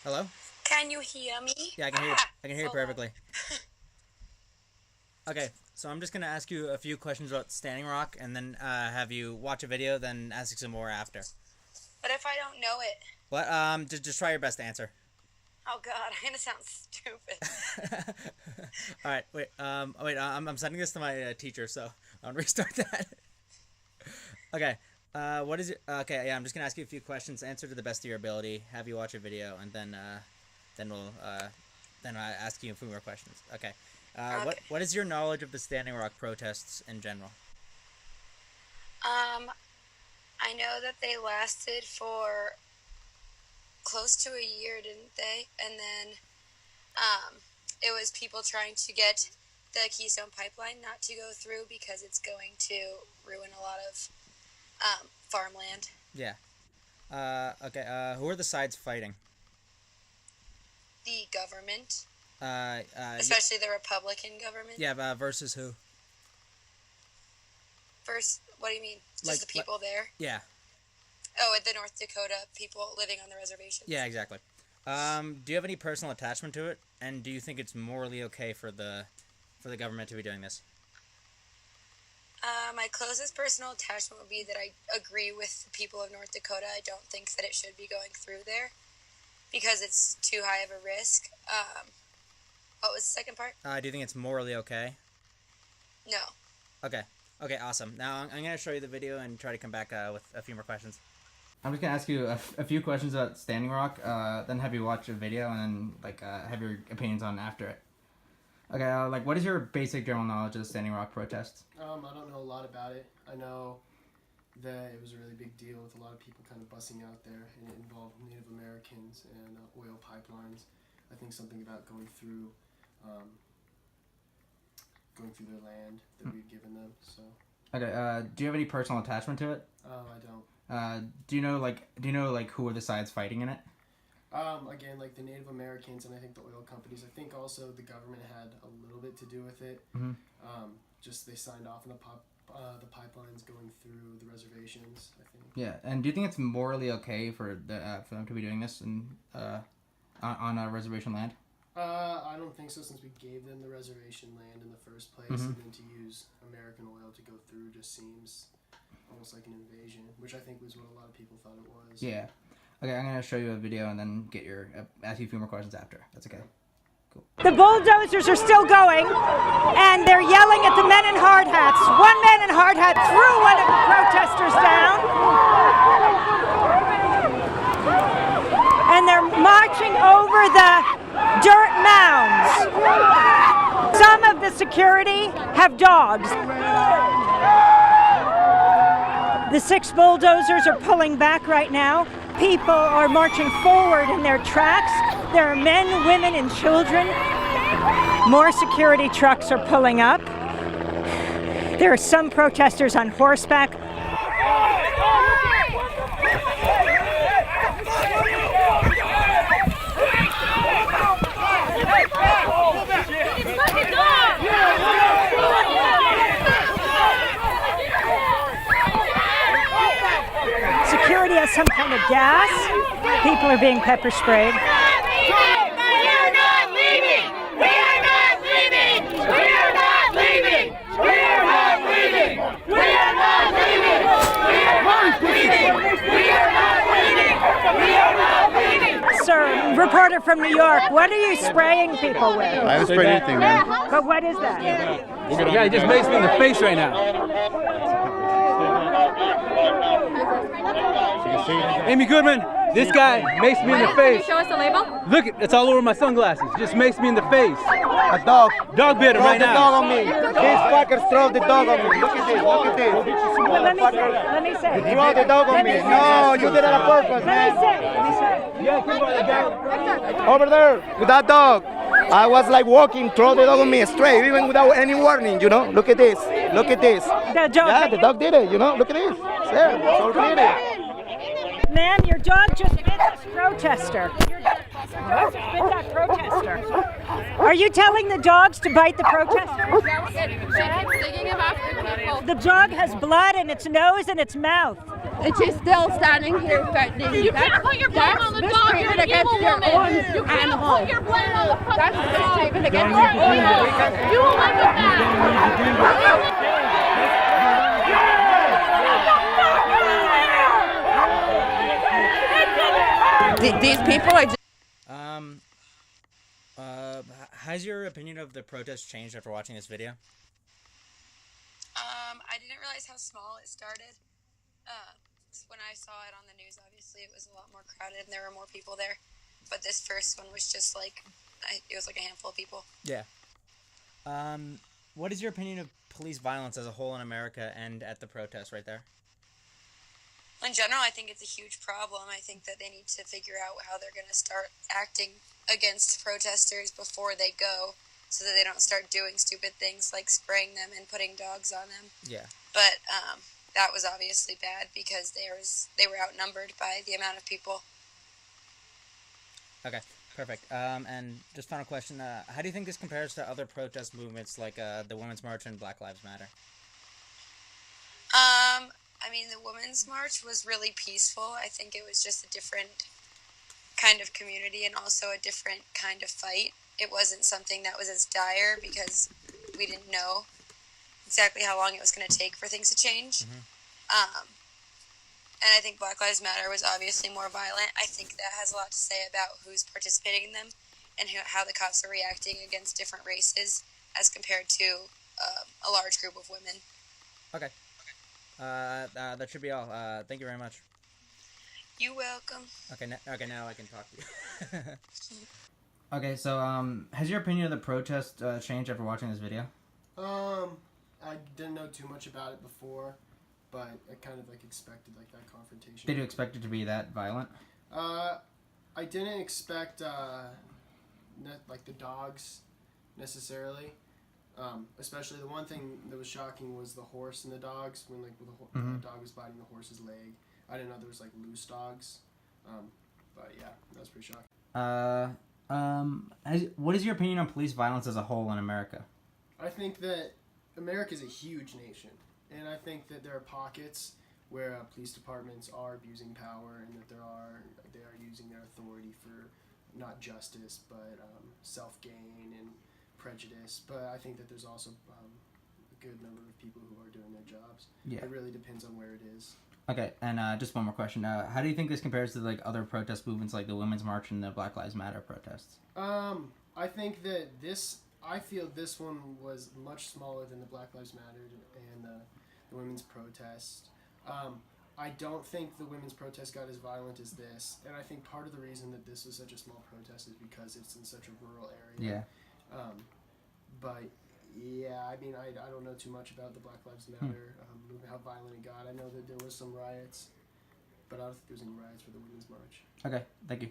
Hello? Can you hear me? Yeah, I can hear you. I can hear you perfectly. Okay, so I'm just gonna ask you a few questions about Standing Rock, and then have you watch a video, then ask you some more after. What if I don't know it? What? Just try your best to answer. Oh God, I'm gonna sound stupid. All right, wait. I'm sending this to my teacher, so I'll restart that. Okay. What is it? Okay, yeah, I'm just gonna ask you a few questions. Answer to the best of your ability. Have you watch a video, and then we'll ask you a few more questions. Okay. Okay. What is your knowledge of the Standing Rock protests in general? I know that they lasted for close to a year, didn't they? And then, it was people trying to get the Keystone Pipeline not to go through because it's going to ruin a lot of farmland. Yeah. Okay. Who are the sides fighting? The government, Uh. especially the Republican government. Yeah. Versus who? First, what do you mean? Just Like, the people there? Yeah. Oh, the North Dakota people living on the reservations. Yeah. Exactly. Do you have any personal attachment to it, and do you think it's morally okay for the government to be doing this? My closest personal attachment would be that I agree with the people of North Dakota. I don't think that it should be going through there because it's too high of a risk. What was the second part? Do you think it's morally okay? No. Okay. Okay, awesome. Now I'm going to show you the video and try to come back with a few more questions. I'm just going to ask you a few questions about Standing Rock, then have you watch a video and then have your opinions on after it. Okay, what is your basic general knowledge of the Standing Rock protests? I don't know a lot about it. I know that it was a really big deal with a lot of people kind of busing out there, and it involved Native Americans and oil pipelines. I think something about going through their land that we've given them. So. Okay. Do you have any personal attachment to it? I don't. Do you know who are the sides fighting in it? Again, like the Native Americans and I think the oil companies. I think also the government had a little bit to do with it. Mm-hmm. Just they signed off on the pipelines going through the reservations, I think. Yeah, and do you think it's morally okay for them to be doing this on a reservation land? I don't think so, since we gave them the reservation land in the first place, Mm-hmm. and then to use American oil to go through just seems almost like an invasion, which I think was what a lot of people thought it was. Yeah. Okay, I'm gonna show you a video and then ask you a few more questions after. That's okay. Cool. The bulldozers are still going, and they're yelling at the men in hard hats. One man in hard hat threw one of the protesters down, and they're marching over the dirt mounds. Some of the security have dogs. The 6 bulldozers are pulling back right now. People are marching forward in their tracks. There are men, women, and children. More security trucks are pulling up. There are some protesters on horseback. Security has some kind of gas. People are being pepper sprayed. We are not leaving! We are not leaving! We are not leaving! We are not leaving! We are not leaving! We are not leaving! We are not leaving! We are not leaving! Sir, reporter from New York, what are you spraying people with? I haven't sprayed anything, man. But what is that? The guy just makes me in the face right now. Amy Goodman, this guy makes me in the face. Show us the label. Look, it's all over my sunglasses. Just makes me in the face. A dog. Dog bit him right Throw the dog now. on me. These fuckers throw the dog on me. Look at this. Look at this. Let me say. You throw the dog on me. No, you did it on purpose, man. Over there with that dog. I was like walking, throw the dog on me straight, even without any warning, you know. Look at this. Look at this. The dog. Yeah, the dog did it, you know. Look at this. There. So clear. Ma'am, your dog just bit this protester. Your dog just bit that protester. Are you telling the dogs to bite the protesters? She keeps digging him off the people. The dog has blood in its nose and its mouth. And she's still standing here threatening you. Can't put your blame on the dog. You're an evil woman. You can't put your blame on the fucking dog. That's mistreatment against your evil. You will live with that. These people are just... Has your opinion of the protest changed after watching this video? I didn't realize how small it started. When I saw it on the news, obviously it was a lot more crowded and there were more people there. But this first one was just like, it was like a handful of people. Yeah. What is your opinion of police violence as a whole in America and at the protest right there? In general, I think it's a huge problem. I think that they need to figure out how they're going to start acting against protesters before they go, so that they don't start doing stupid things like spraying them and putting dogs on them. Yeah. But that was obviously bad because they were outnumbered by the amount of people. Okay, perfect. And just final question, how do you think this compares to other protest movements like the Women's March and Black Lives Matter? I mean, the Women's March was really peaceful. I think it was just a different kind of community and also a different kind of fight. It wasn't something that was as dire because we didn't know exactly how long it was going to take for things to change. Mm-hmm. And I think Black Lives Matter was obviously more violent. I think that has a lot to say about who's participating in them and how the cops are reacting against different races as compared to a large group of women. Okay. That should be all. Thank you very much. You're welcome. Okay, now I can talk to you. Okay, so, has your opinion of the protest changed after watching this video? I didn't know too much about it before, but I kind of, like, expected, like, that confrontation. Did you expect it to be that violent? I didn't expect, like, the dogs, necessarily. Especially the one thing that was shocking was the horse and the dogs, when, like, the dog was biting the horse's leg. I didn't know there was, like, loose dogs. But, yeah, that was pretty shocking. What is your opinion on police violence as a whole in America? I think that America is a huge nation, and I think that there are pockets where police departments are abusing power, and that they are using their authority for not justice but self-gain and prejudice. But I think that there's also a good number of people who are doing their jobs. Yeah. It really depends on where it is. Okay, and just one more question. How do you think this compares to like other protest movements like the Women's March and the Black Lives Matter protests? I think that I feel this one was much smaller than the Black Lives Matter and the women's protest. I don't think the women's protest got as violent as this, and I think part of the reason that this was such a small protest is because it's in such a rural area. Yeah. But yeah, I mean, I don't know too much about the Black Lives Matter, how violent it got. I know that there was some riots, but I don't think there was any riots for the Women's March. Okay, thank you.